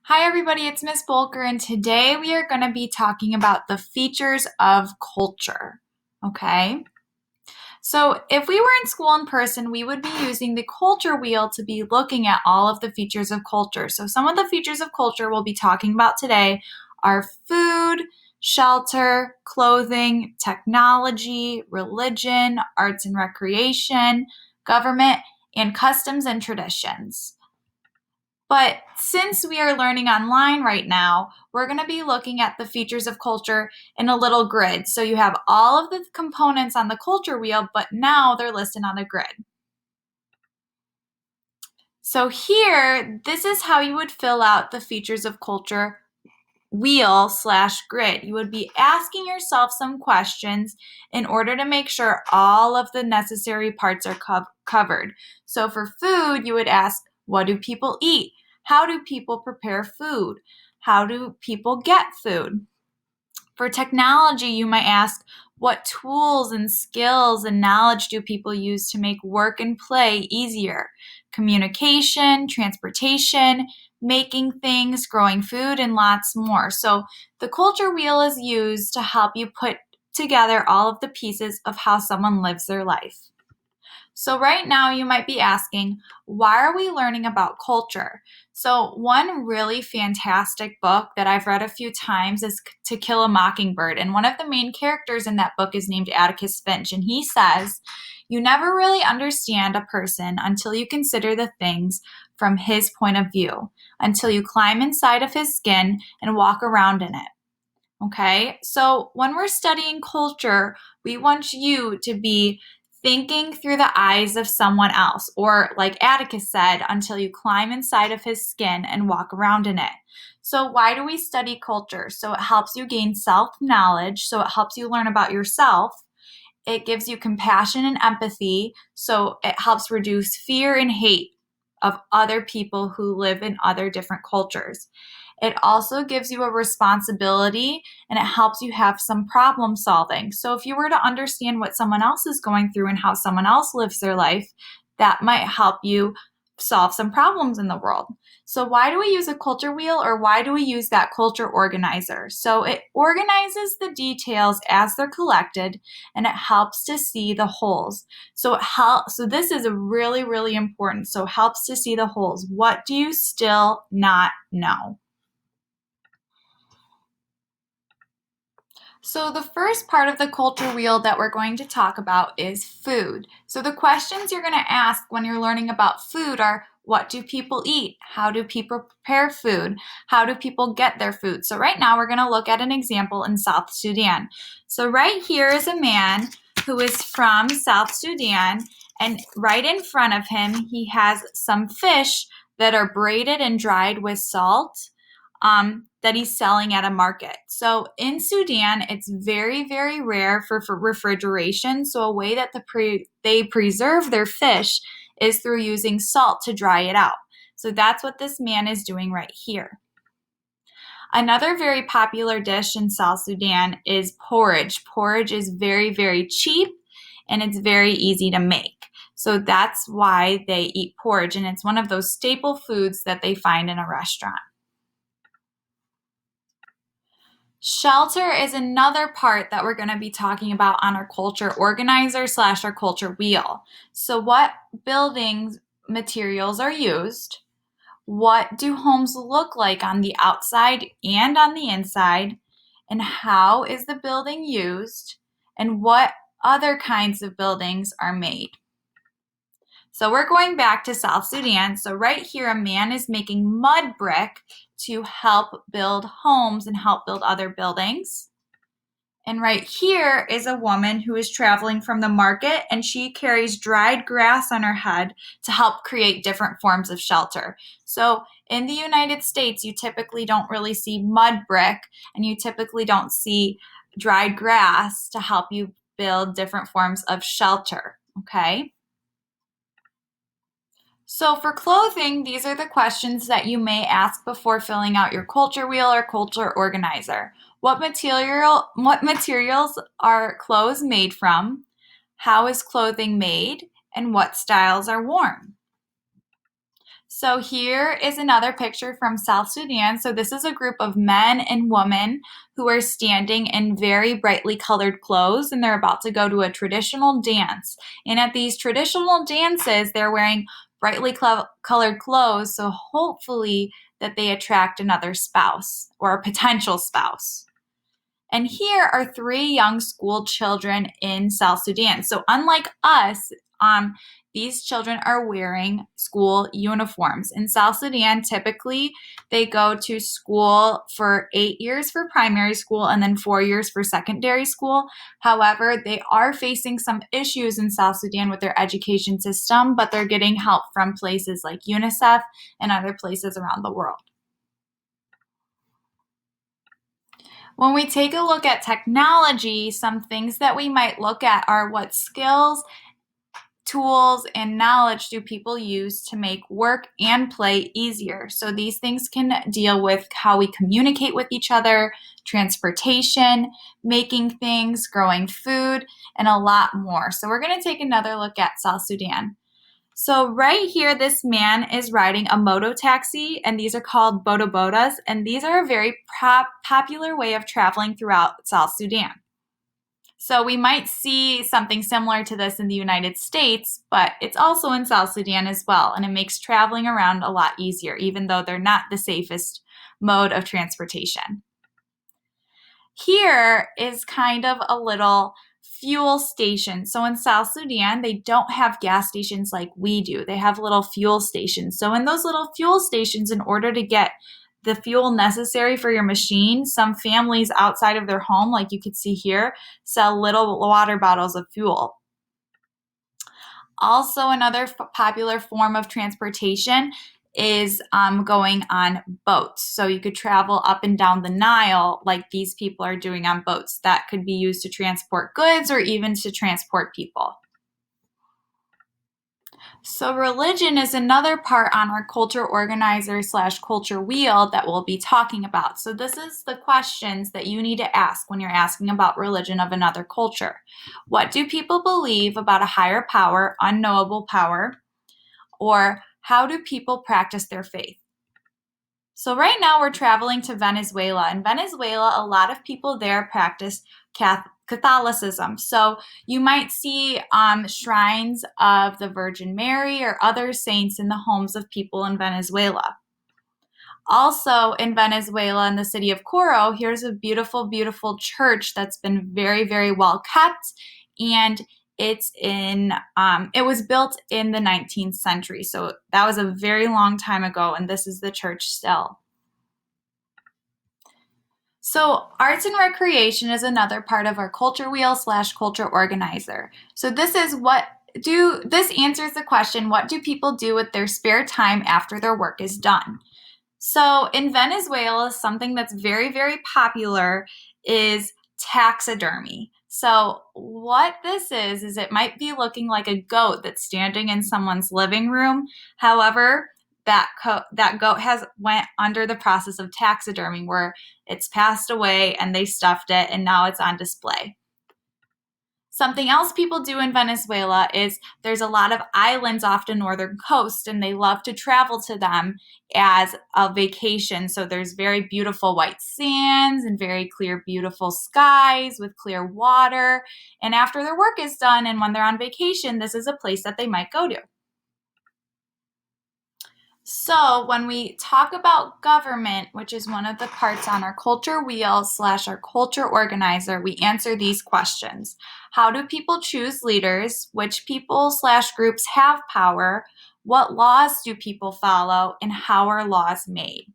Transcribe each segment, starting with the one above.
Hi everybody, it's Miss Bolker, and today we are going to be talking about the features of culture. Okay? So if we were in school in person, we would be using the culture wheel to be looking at all of the features of culture. So some of the features of culture we'll be talking about today are food, shelter, clothing, technology, religion, arts and recreation, government, and customs and traditions. But since we are learning online right now, we're going to be looking at the features of culture in a little grid. So you have all of the components on the culture wheel, but now they're listed on a grid. So here, this is how you would fill out the features of culture wheel/grid. You would be asking yourself some questions in order to make sure all of the necessary parts are covered. So for food, you would ask, what do people eat? How do people prepare food? How do people get food? For technology, you might ask, what tools and skills and knowledge do people use to make work and play easier? Communication, transportation, making things, growing food, and lots more. So the culture wheel is used to help you put together all of the pieces of how someone lives their life. So right now you might be asking, why are we learning about culture? So one really fantastic book that I've read a few times is To Kill a Mockingbird. And one of the main characters in that book is named Atticus Finch. And he says, you never really understand a person until you consider the things from his point of view, until you climb inside of his skin and walk around in it. Okay, so when we're studying culture, we want you to be thinking through the eyes of someone else, or like Atticus said, until you climb inside of his skin and walk around in it. So why do we study culture? So it helps you gain self-knowledge, so it helps you learn about yourself. It gives you compassion and empathy, so it helps reduce fear and hate of other people who live in other different cultures. It also gives you a responsibility and it helps you have some problem solving. So if you were to understand what someone else is going through and how someone else lives their life, that might help you solve some problems in the world. So why do we use a culture wheel, or why do we use that culture organizer? So it organizes the details as they're collected and it helps to see the wholes. So this is really, really important. So it helps to see the wholes. What do you still not know? So the first part of the culture wheel that we're going to talk about is food. So the questions you're going to ask when you're learning about food are, what do people eat? How do people prepare food? How do people get their food? So right now we're going to look at an example in South Sudan. So right here is a man who is from South Sudan, and right in front of him he has some fish that are braided and dried with salt. That he's selling at a market. So in Sudan, it's very, very rare for refrigeration. So a way that they preserve their fish is through using salt to dry it out. So that's what this man is doing right here. Another very popular dish in South Sudan is porridge. Porridge is very, very cheap and it's very easy to make. So that's why they eat porridge, and it's one of those staple foods that they find in a restaurant. Shelter is another part that we're going to be talking about on our culture organizer/our culture wheel. So what buildings materials are used? What do homes look like on the outside and on the inside? And how is the building used? And what other kinds of buildings are made? So we're going back to South Sudan. So right here, a man is making mud brick to help build homes and help build other buildings. And right here is a woman who is traveling from the market, and she carries dried grass on her head to help create different forms of shelter. So in the United States, you typically don't really see mud brick, and you typically don't see dried grass to help you build different forms of shelter, okay? So for clothing, these are the questions that you may ask before filling out your culture wheel or culture organizer. What materials are clothes made from? How is clothing made? And what styles are worn? So here is another picture from South Sudan. So this is a group of men and women who are standing in very brightly colored clothes, and they're about to go to a traditional dance. And at these traditional dances, they're wearing brightly colored clothes, so hopefully that they attract another spouse or a potential spouse. And here are three young school children in South Sudan. So unlike us, these children are wearing school uniforms. In South Sudan, typically they go to school for 8 years for primary school and then 4 years for secondary school. However, they are facing some issues in South Sudan with their education system, but they're getting help from places like UNICEF and other places around the world. When we take a look at technology, some things that we might look at are what skills, tools, and knowledge do people use to make work and play easier. So these things can deal with how we communicate with each other, transportation, making things, growing food, and a lot more. So we're going to take another look at South Sudan. So right here, this man is riding a moto taxi, and these are called bodabodas, and these are a very popular way of traveling throughout South Sudan. So we might see something similar to this in the United States, but it's also in South Sudan as well, and it makes traveling around a lot easier, even though they're not the safest mode of transportation. Here is kind of a little fuel station. So in South Sudan, they don't have gas stations like we do. They have little fuel stations. So in those little fuel stations, in order to get the fuel necessary for your machine, some families outside of their home, like you could see here, sell little water bottles of fuel. Also, another popular form of transportation is going on boats. So you could travel up and down the Nile like these people are doing on boats. That could be used to transport goods or even to transport people. So religion is another part on our culture organizer / culture wheel that we'll be talking about. So this is the questions that you need to ask when you're asking about religion of another culture. What do people believe about a higher power, unknowable power? Or how do people practice their faith? So right now we're traveling to Venezuela. In Venezuela, a lot of people there practice Catholicism. So you might see shrines of the Virgin Mary or other saints in the homes of people in Venezuela. Also in Venezuela, in the city of Coro, here's a beautiful, beautiful church that's been very, very well kept, and it was built in the 19th century. So that was a very long time ago, and this is the church still. So arts and recreation is another part of our culture wheel / culture organizer. So this answers the question, what do people do with their spare time after their work is done? So in Venezuela, something that's very, very popular is taxidermy. So what this is it might be looking like a goat that's standing in someone's living room. However, that goat has went under the process of taxidermy where it's passed away and they stuffed it and now it's on display. Something else people do in Venezuela is there's a lot of islands off the northern coast, and they love to travel to them as a vacation. So there's very beautiful white sands and very clear, beautiful skies with clear water. And after their work is done and when they're on vacation, this is a place that they might go to. So when we talk about government, which is one of the parts on our culture wheel / our culture organizer, we answer these questions. How do people choose leaders? Which people / groups have power? What laws do people follow? And how are laws made?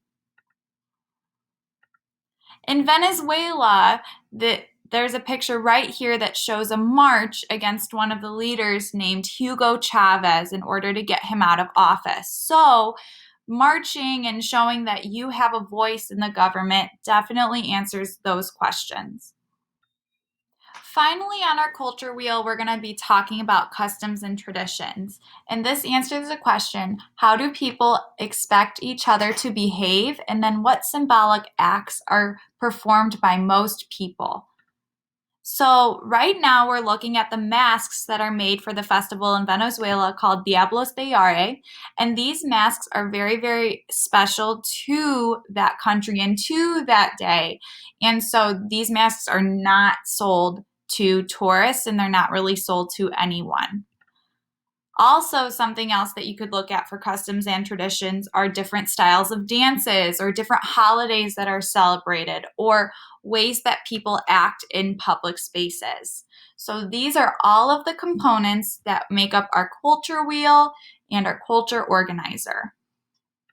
In Venezuela, there's a picture right here that shows a march against one of the leaders named Hugo Chavez in order to get him out of office. So marching and showing that you have a voice in the government definitely answers those questions. Finally, on our culture wheel, we're going to be talking about customs and traditions. And this answers the question, how do people expect each other to behave? And then what symbolic acts are performed by most people? So right now we're looking at the masks that are made for the festival in Venezuela called Diablos de Yare. And these masks are very, very special to that country and to that day. And so these masks are not sold to tourists and they're not really sold to anyone. Also, something else that you could look at for customs and traditions are different styles of dances or different holidays that are celebrated or ways that people act in public spaces. So, these are all of the components that make up our culture wheel and our culture organizer.